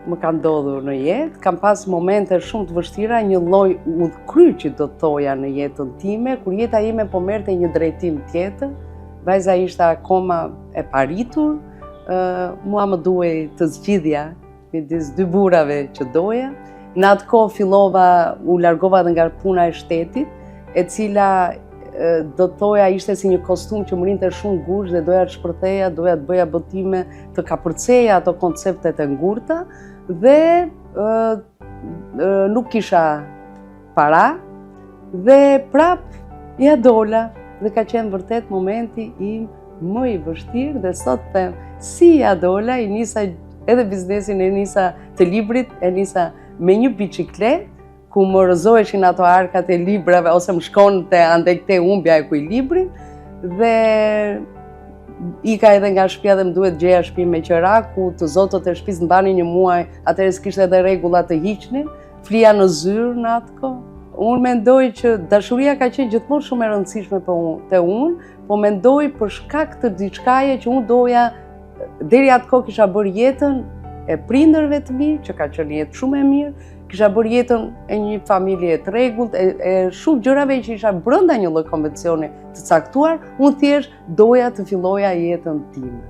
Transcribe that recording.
më ka ndodhur në jetë, kam pas momente shumë të vështira, një lloj udhkryqi do të thoja në jetën time, kur jeta ime po merrte një drejtim tjetër, vajza ishte akoma e paritur, mua më duhej të zgjidhja midis dy burrave që doja. Në atë kohë fillova, u largova dhe nga puna e shtetit, e cila do të thoja ishte si një kostum që më rinte shumë ngushtë dhe doja të shpërtheja, doja të bëja botime, të kapërceja ato konceptet e ngurta dhe nuk kisha para dhe prap ja dola dhe ka qenë vërtet momenti im më i vështirë dhe sot them si ja dola, i nisa edhe biznesin e nisa të librit, e nisa me një biçikletë ku më rëzoheshin ato arkat e librave, ose më shkonte andej te humbja e kuilibrit, dhe ika edhe nga shtëpia dhe më duhet gjeja shtëpi me qira, ku të zotët e shtëpisë mbanin një muaj, atëherë s'kishte edhe rregulla të hiqnin, flija në zyrë në atë kohë. Unë mendoj që dashuria ka qenë gjithmonë shumë e rëndësishme te unë, po mendoj për shkak të diçkaje që unë doja, deri atë kohë kisha bërë jetën e prindërve të mi, që ka qenë jetë shumë e mirë, kisha bërë jetën e një familje të rregullt, e shumë gjërave që isha brenda një lloj konvencioni të caktuar, unë thjesht doja të filloja jetën time.